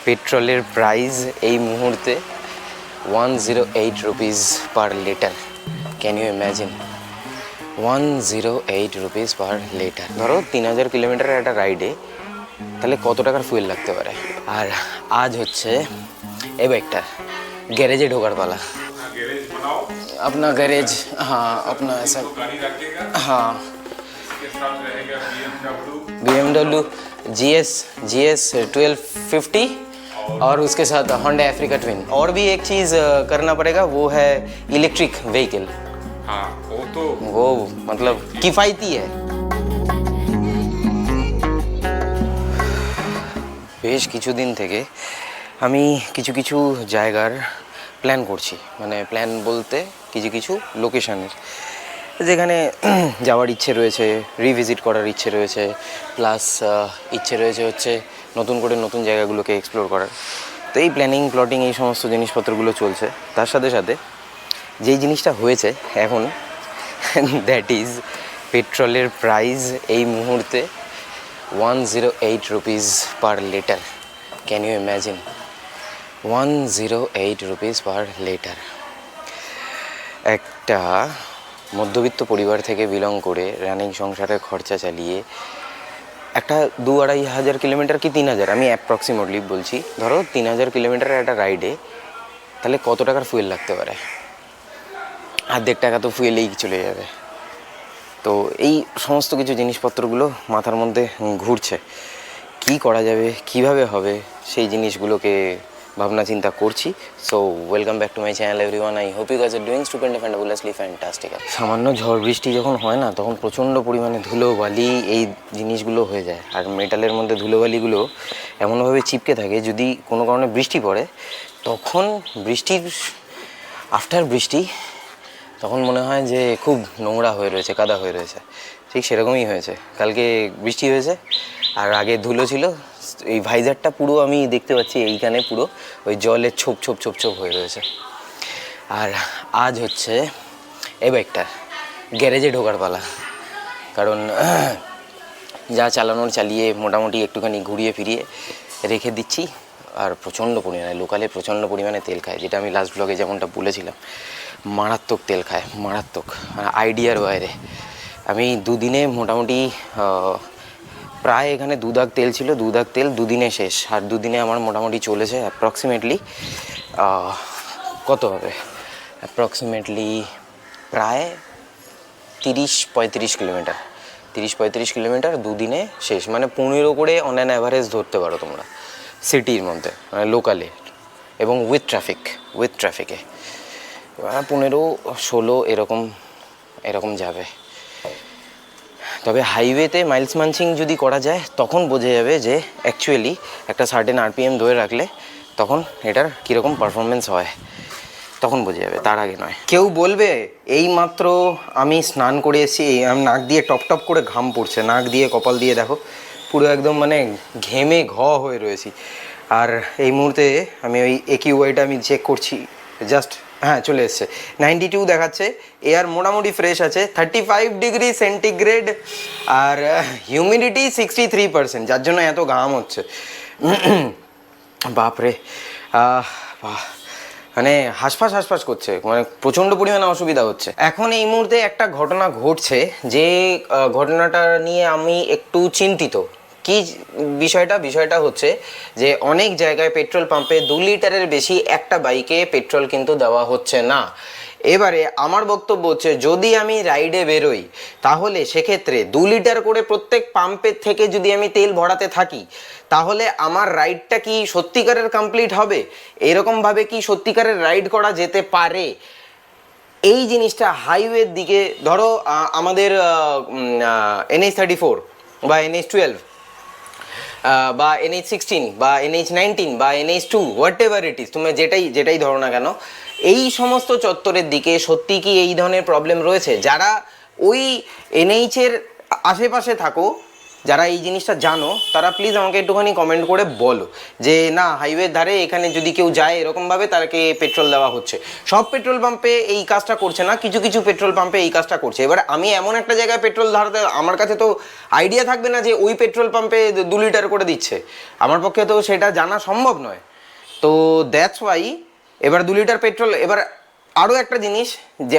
পেট্রোলের প্রাইস এই মুহূর্তে 108 rupees per litre. Can you imagine 108 rupees per litre. ধরো 3000 কিলোমিটারের একটা রাইডে তাহলে কত টাকার ফুয়েল লাগতে পারে। আর আজ হচ্ছে এই বাইকটার গ্যারেজে ঢোকার পালা। अपना गैरेज, हाँ अपना ऐसा, हाँ BMW GS 1250 और उसके साथ Honda Africa Twin। और भी एक चीज़ करना पड़ेगा, वो है इलेक्ट्रिक व्हीकल। हाँ वो मतलब किफ़ायती है। বেশ কিছুদিন থেকে আমি কিছু জায়গার প্ল্যান করছি, মানে প্ল্যান বলতে কিছু লোকেশানের যেখানে যাওয়ার ইচ্ছে রয়েছে, রিভিজিট করার ইচ্ছে রয়েছে, প্লাস ইচ্ছে রয়েছে হচ্ছে নতুন করে নতুন জায়গাগুলোকে এক্সপ্লোর করার। তো এই প্ল্যানিং প্লটিং এই সমস্ত জিনিসপত্রগুলো চলছে। তার সাথে সাথে যেই জিনিসটা হয়েছে এখন, দ্যাট ইজ পেট্রোলের প্রাইস এই মুহূর্তে 108 rupees per litre. Can you imagine 108 rupees per litre. একটা মধ্যবিত্ত পরিবার থেকে বিলং করে রানিং সংসারের খরচা চালিয়ে একটা 2-2.5 হাজার কিলোমিটার কি 3000, আমি অ্যাপ্রক্সিমেটলি বলছি, ধরো 3000 কিলোমিটারের একটা রাইডে তাহলে কত টাকার ফুয়েল লাগতে পারে? অর্ধেক টাকা তো ফুয়েলেই চলে যাবে। তো এই সমস্ত কিছু জিনিসপত্রগুলো মাথার মধ্যে ঘুরছে, কি করা যাবে, কিভাবে হবে, সেই জিনিসগুলোকে ভাবনা চিন্তা করছি। So welcome back to my channel everyone. I hope you guys are doing stupend fantabulously fantastic. সামান্য ঝড় বৃষ্টি যখন হয় না, তখন প্রচণ্ড পরিমাণে ধুলোবালি এই জিনিসগুলো হয়ে যায়। আর মেটালের মধ্যে ধুলোবালিগুলো এমনভাবে চিপকে থাকে, যদি কোনো কারণে বৃষ্টি পড়ে তখন বৃষ্টির আফটার বৃষ্টি তখন মনে হয় যে খুব নোংরা হয়ে রয়েছে, কাদা হয়ে রয়েছে। ঠিক সেরকমই হয়েছে। কালকে বৃষ্টি হয়েছে আর আগে ধুলো ছিল, এই ভাইজারটা পুরো আমি দেখতে পাচ্ছি এইখানে পুরো ওই জলের ছোপ ছোপ ছোপ ছোপ হয়ে রয়েছে। আর আজ হচ্ছে এই বাইকটার গ্যারেজে ঢোকার পালা, কারণ যা চালানোর চালিয়ে মোটামুটি একটুখানি ঘুরিয়ে ফিরিয়ে রেখে দিচ্ছি। আর প্রচণ্ড পরিমাণে লোকালে প্রচণ্ড পরিমাণে তেল খায়, যেটা আমি লাস্ট ব্লগে যেমনটা বলেছিলাম, মারাত্মক তেল খায়, মারাত্মক, আইডিয়ার বাইরে। আমি দুদিনে মোটামুটি প্রায় এখানে 2 দাগ তেল ছিল, 2 দাগ তেল দুদিনে শেষ। আর দুদিনে আমার মোটামুটি চলেছে অ্যাপ্রক্সিমেটলি কত হবে, অ্যাপ্রক্সিমেটলি প্রায় 30-35 কিলোমিটার, 30-35 কিলোমিটার দুদিনে শেষ। মানে 15 করে অন অ্যান অ্যাভারেজ ধরতে পারো তোমরা সিটির মধ্যে, মানে লোকালে এবং উইথ ট্রাফিকে 15-16 এরকম যাবে। তবে হাইওয়েতে মাইলস মানচিং যদি করা যায় তখন বোঝা যাবে যে অ্যাকচুয়ালি একটা সার্টেন আরপিএম ধরে রাখলে তখন এটার কীরকম পারফরমেন্স হয়, তখন বোঝা যাবে, তার আগে নয়। কেউ বলবে এই মাত্র আমি স্নান করে এসেছি, আমি নাক দিয়ে টপ করে ঘাম পড়ছে, নাক দিয়ে কপাল দিয়ে দেখো পুরো একদম মানে ঘেমে হয়ে রয়েছি। আর এই মুহূর্তে আমি ওই একিউআইটা আমি চেক করছি, জাস্ট হ্যাঁ চলে এসছে, 92 দেখাচ্ছে। এয়ার মোটামুটি ফ্রেশ আছে, 35 ডিগ্রি সেন্টিগ্রেড, আর হিউমিডিটি 63%, যার জন্য এত ঘাম হচ্ছে। বাপরে, মানে হাঁসফাঁস করছে, মানে প্রচণ্ড পরিমাণে অসুবিধা হচ্ছে। এখন এই মুহূর্তে একটা ঘটনা ঘটছে, যে ঘটনাটা নিয়ে আমি একটু চিন্তিত। কি বিষয়টা হচ্ছে যে অনেক জায়গায় পেট্রোল পাম্পে 2 লিটারের বেশি একটা বাইকে পেট্রোল কিন্তু দেওয়া হচ্ছে না। এবারে আমার বক্তব্য হচ্ছে, যদি আমি রাইডে বেরোই তাহলে সেক্ষেত্রে 2 লিটার করে প্রত্যেক পাম্পের থেকে যদি আমি তেল ভরাতে থাকি, তাহলে আমার রাইডটা কি সত্যিকারের কমপ্লিট হবে? এরকমভাবে কি সত্যিকারের রাইড করা যেতে পারে? এই জিনিসটা হাইওয়ের দিকে, ধরো আমাদের NH34 বা NH12 বা NH16 বা NH19 বা NH2, what ever it is, তুমি যেটাই ধরো না কেন, এই সমস্ত চত্বরের দিকে সত্যি কি এই ধরনের প্রবলেম রয়েছে? যারা ওই NH এর আশেপাশে থাকো যারা এই জিনিসটা জানো তারা প্লিজ আমাকে একটুখানি কমেন্ট করে বলো যে না হাইওয়ের ধারে এখানে যদি কেউ যায় এরকমভাবে তাকে পেট্রোল দেওয়া হচ্ছে। সব পেট্রোল পাম্পে এই কাজটা করছে না, কিছু কিছু পেট্রোল পাম্পে এই কাজটা করছে। এবার আমি এমন একটা জায়গায় পেট্রোল ধারতে, আমার কাছে তো আইডিয়া থাকবে না যে ওই পেট্রোল পাম্পে 2 লিটার করে দিচ্ছে, আমার পক্ষে তো সেটা জানা সম্ভব নয়। তো দ্যাটস ওয়াই এবার 2 লিটার পেট্রোল, এবার আরও একটা জিনিস যে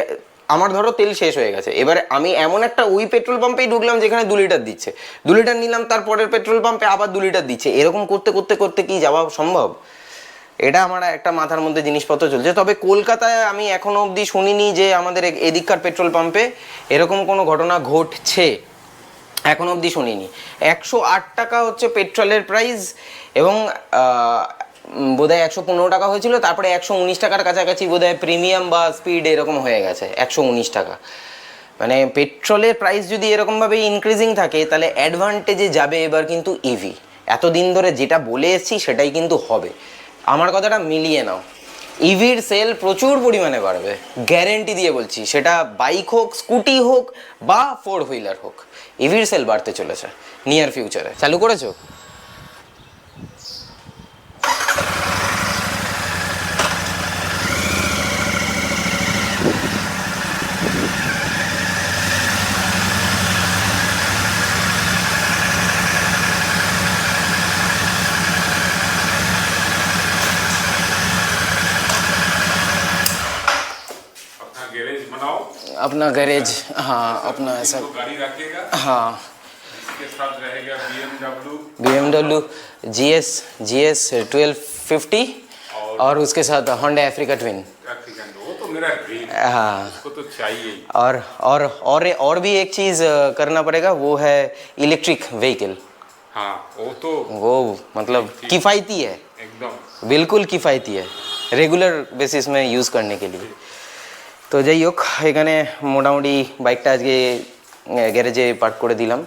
আমার ধরো তেল শেষ হয়ে গেছে, এবারে আমি এমন একটা ওই পেট্রোল পাম্পেই ঢুকলাম যেখানে 2 লিটার দিচ্ছে, 2 লিটার নিলাম, তারপরের পেট্রোল পাম্পে আবার 2 লিটার দিচ্ছে, এরকম করতে করতে করতে কি যাওয়া সম্ভব? এটা আমার একটা মাথার মধ্যে জিনিসপত্র চলছে। তবে কলকাতায় আমি এখনো অবধি শুনিনি যে আমাদের এদিককার পেট্রোল পাম্পে এরকম কোনো ঘটনা ঘটছে, এখনো অবধি শুনিনি। 108 টাকা হচ্ছে পেট্রোলের প্রাইস, এবং বোধহয় 115 টাকা হয়েছিল, তারপরে 119 টাকার কাছাকাছি বোধহয় প্রিমিয়াম বা স্পিড এরকম হয়ে গেছে 119 টাকা। মানে পেট্রোলের প্রাইস যদি এরকমভাবে ইনক্রিজিং থাকে তাহলে অ্যাডভান্টেজে যাবে এবার কিন্তু ইভি। এতদিন ধরে যেটা বলে এসেছি সেটাই কিন্তু হবে, আমার কথাটা মিলিয়ে নাও। ইভির সেল প্রচুর পরিমাণে বাড়বে, গ্যারেন্টি দিয়ে বলছি, সেটা বাইক হোক, স্কুটি হোক বা 4 হুইলার হোক, ইভির সেল বাড়তে চলেছে নিয়ার ফিউচারে। চালু করেছো? अपना गैरेज, हाँ अपना ऐसा गाड़ी रखेगा। हाँ इसके साथ रहेगा BMW GS 1250 और उसके साथ होंडा अफ्रीका ट्विन। वो तो मेरा ड्रीम है, हाँ उसको तो चाहिए। और भी एक चीज़ करना पड़ेगा, वो है इलेक्ट्रिक व्हीकल। हाँ वो मतलब किफ़ायती है, एकदम बिल्कुल किफ़ायती है रेगुलर बेसिस में यूज़ करने के लिए। তো যাই হোক, এখানে মোটামুটি বাইকটা আজকে গ্যারেজে পার্ক করে দিলাম,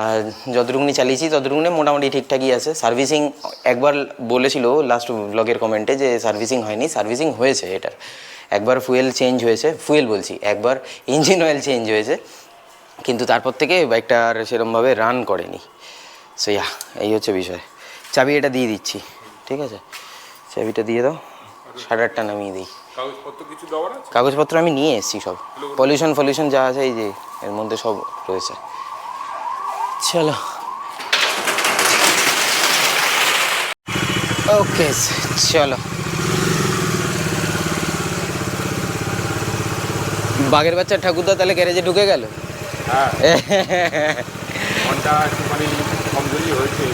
আর যতটুকুনি চালিয়েছি ততটুকুনি মোটামুটি ঠিকঠাকই আছে। সার্ভিসিং একবার বলেছিল লাস্ট ব্লগের কমেন্টে যে সার্ভিসিং হয়নি, সার্ভিসিং হয়েছে এটার। একবার ফুয়েল চেঞ্জ হয়েছে, একবার ইঞ্জিন অয়েল চেঞ্জ হয়েছে, কিন্তু তারপর থেকে বাইকটা আর সেরকমভাবে রান করেনি। সো এই হচ্ছে বিষয়। চাবি এটা দিয়ে দিচ্ছি, ঠিক আছে? চাবিটা দিয়ে দাও, 8:30 নামিয়ে দিই। কাগজপত্র আমি নিয়ে এসেছি সব, পলিউশন যা আছে এই যে এর মধ্যে সব রয়েছে। চলো ওকে, চলো। বাঘের বাচ্চা ঠাকুরদা তাহলে গ্যারেজে ঢুকে গেল।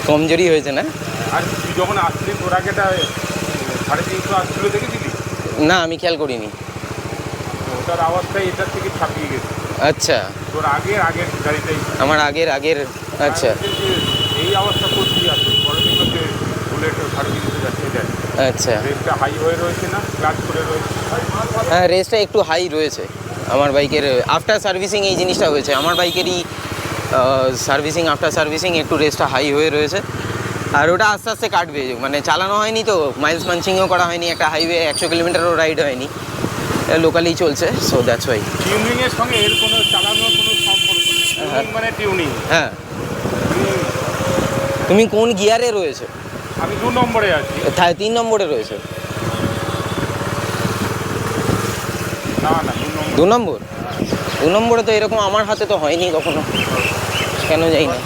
কমজোরি হয়েছে না? আর তুই যখন আসলি তোর আগে 350 আসছিল দেখেছিলি? না, আমি খেয়াল করিনি। ওটার আওয়াজটাই এটার থেকে ছাপিয়ে গেছে। আচ্ছা, তোর আগের গাড়িটাই, আমার আগের। আচ্ছা, এই আওয়াজটা করছি আসলে পরে দেখলো যে বুলেট 350 যাচ্ছে। আচ্ছা, রেসটা হাই হয়ে রয়েছে না, ক্লাচ করে রয়েছে। হ্যাঁ, রেসটা একটু হাই রয়েছে আমার বাইকের। আফটার সার্ভিসিং এই জিনিসটা হয়েছে আমার বাইকেরই, আফটার সার্ভিসিং একটু রেসটা হাই হয়ে রয়েছে। আর ওটা আস্তে আস্তে কাটবে, মানে চালানো হয়নি তো, মাইলস পাঞ্চিংও করা হয়নি, একটা হাইওয়ে 100 কিলোমিটারও রাইড হয়নি, লোকালি চলছে। So that's why. টিউনিংয়ের সঙ্গে এর কোনো চালানোর কোনো সম্পর্ক নেই, মানে টিউনিং। হ্যাঁ, তুমি কোন গিয়ারে রয়েছে? আমি 2 নম্বরে আছি। 3 নম্বরে রয়েছে? না 2 নম্বর। 2 নম্বরে তো এরকম আমার হাতে তো হয়নি কখনো, কেন যাই না।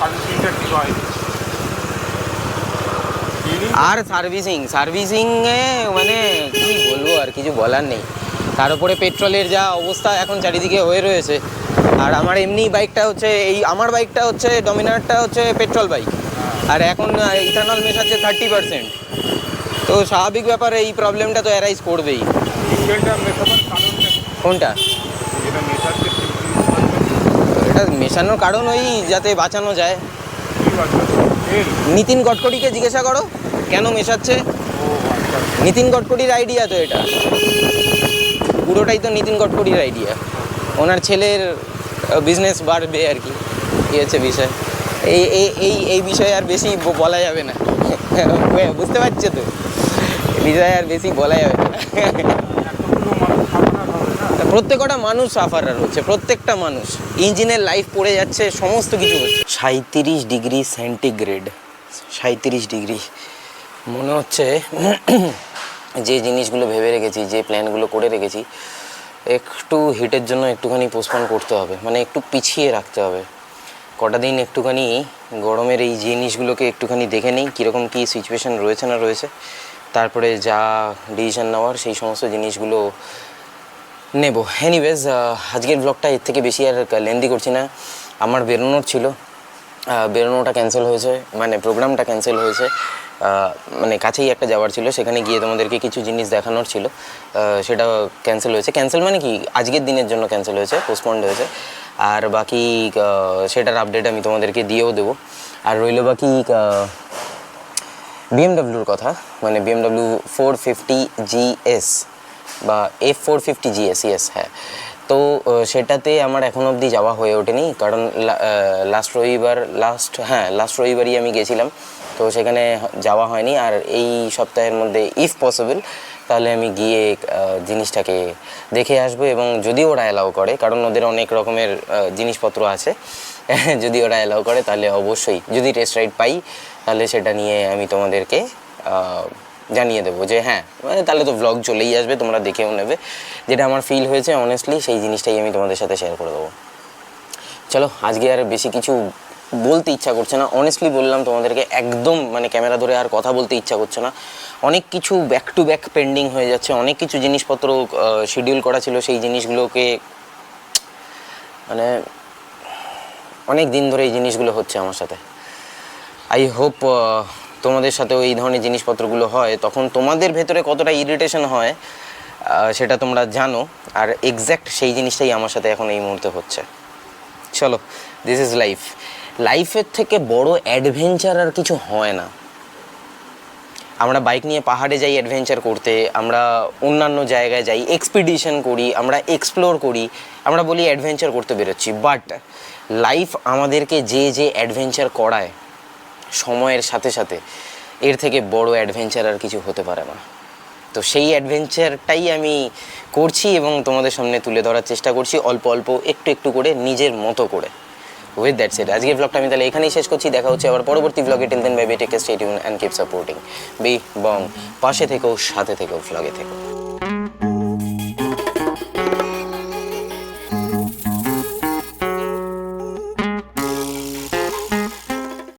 আর সার্ভিসিংয়ে মানে কি বলবো, আর কিছু বলার নেই। তার উপরে পেট্রোলের যা অবস্থা এখন চারিদিকে হয়ে রয়েছে, আর আমার এমনি বাইকটা হচ্ছে আমার বাইকটা হচ্ছে ডমিনারটা হচ্ছে পেট্রোল বাইক, আর এখন ইথানল মেশাচ্ছে 30%। তো স্বাভাবিক ব্যাপারে এই প্রবলেমটা তো অ্যারাইজ করবেই। কোনটা? এটা মেশানোর কারণ ওই যাতে বাঁচানো যায়। নিতিন গডকরিকে জিজ্ঞাসা করো কেন মেশাচ্ছে। নিতিন গডকরির আইডিয়া তো এটা, পুরোটাই তো নিতিন গডকরির আইডিয়া। ওনার ছেলের বিজনেস বাড়বে আর কি, এই হচ্ছে বিষয়। এই বিষয়ে আর বেশি বলা যাবে না, বুঝতে পারছো তো? বিষয়ে আর বেশি বলা যাবে না। প্রত্যেকটা মানুষ সাফারার হচ্ছে, প্রত্যেকটা মানুষ। ইঞ্জিনের লাইফ পড়ে যাচ্ছে, সমস্ত কিছু হচ্ছে। 37 ডিগ্রি সেন্টিগ্রেড, 37 ডিগ্রি। মনে হচ্ছে যে জিনিসগুলো ভেবে রেখেছি, যে প্ল্যানগুলো করে রেখেছি, একটু হিটের জন্য একটুখানি পোস্টপোন করতে হবে, মানে একটু পিছিয়ে রাখতে হবে। কটা দিন একটুখানি গরমের এই জিনিসগুলোকে একটুখানি দেখে নিই কীরকম কী সিচুয়েশান রয়েছে না রয়েছে, তারপরে যা ডিসিশন নেওয়ার সেই সমস্ত জিনিসগুলো নেব। এনিওয়েজ, আজকের ব্লগটা এর থেকে বেশি আর লেন্দি করছি না। আমার বেরোনোর ছিল, বেরোনোটা ক্যান্সেল হয়েছে, মানে প্রোগ্রামটা ক্যান্সেল হয়েছে। মানে কাছেই একটা যাওয়ার ছিল, সেখানে গিয়ে তোমাদেরকে কিছু জিনিস দেখানোর ছিল, সেটা ক্যান্সেল হয়েছে। ক্যান্সেল মানে কি, আজকের দিনের জন্য ক্যান্সেল হয়েছে, পোস্টপন্ড হয়েছে। আর বাকি সেটার আপডেট আমি তোমাদেরকে দিয়েও দেবো। আর রইল বাকি বিএমডাব্লিউর কথা, মানে বিএমডাব্লিউ 450 GS বা F450 GS, ইয়েস, হ্যাঁ। তো সেটাতে আমার এখন অবধি যাওয়া হয়ে ওঠেনি, কারণ লাস্ট রবিবারই আমি গেছিলাম, তো সেখানে যাওয়া হয়নি। আর এই সপ্তাহের মধ্যে ইফ পসিবল তাহলে আমি গিয়ে জিনিসটাকে দেখে আসবো, এবং যদি ওরা অ্যালাউ করে, কারণ ওদের অনেক রকমের জিনিসপত্র আছে, যদি ওরা অ্যালাউ করে তাহলে অবশ্যই, যদি টেস্ট রাইড পাই তাহলে সেটা নিয়ে আমি তোমাদেরকে জানিয়ে দেবো যে হ্যাঁ, মানে তাহলে তো ভ্লগ চলেই আসবে, তোমরা দেখেও নেবে। যেটা আমার ফিল হয়েছে অনেস্টলি, সেই জিনিসটাই আমি তোমাদের সাথে শেয়ার করে দেবো। চলো, আজকে আর বেশি কিছু বলতে ইচ্ছা করছে না, অনেস্টলি বললাম তোমাদেরকে, একদম মানে ক্যামেরা ধরে আর কথা বলতে ইচ্ছা করছে না। অনেক কিছু ব্যাক টু ব্যাক পেন্ডিং হয়ে যাচ্ছে, অনেক কিছু জিনিসপত্র শিডিউল করা ছিল, সেই জিনিসগুলোকে মানে অনেক দিন ধরে এই জিনিসগুলো হচ্ছে আমার সাথে। আই হোপ তোমাদের সাথেও এই ধরনের জিনিসপত্রগুলো হয়, তখন তোমাদের ভেতরে কতটা ইরিটেশন হয় সেটা তোমরা জানো। আর এক্স্যাক্ট সেই জিনিসটাই আমার সাথে এখন এই মুহূর্তে হচ্ছে। চলো, দিস ইজ লাইফ। লাইফের থেকে বড় অ্যাডভেঞ্চার আর কিছু হয় না। আমরা বাইক নিয়ে পাহাড়ে যাই অ্যাডভেঞ্চার করতে, আমরা অন্যান্য জায়গায় যাই, এক্সপিডিশন করি, আমরা এক্সপ্লোর করি, আমরা বলি অ্যাডভেঞ্চার করতে বেরোচ্ছি। বাট লাইফ আমাদেরকে যে যে অ্যাডভেঞ্চার করায় সময়ের সাথে সাথে, এর থেকে বড় অ্যাডভেঞ্চার আর কিছু হতে পারে না। তো সেই অ্যাডভেঞ্চারটাই আমি করছি এবং তোমাদের সামনে তুলে ধরার চেষ্টা করছি, অল্প অল্প একটু একটু করে, নিজের মতো করে। উইথ দ্যাটস ইট, আজকের ব্লগটা আমি তাহলে এখানেই শেষ করছি। দেখা হচ্ছে আবার পরবর্তী ব্লগে। Till then, bye bye, take care, stay tuned and keep supporting B Bong. পাশে থেকো, সাথে থেকো, ব্লগে থেকো।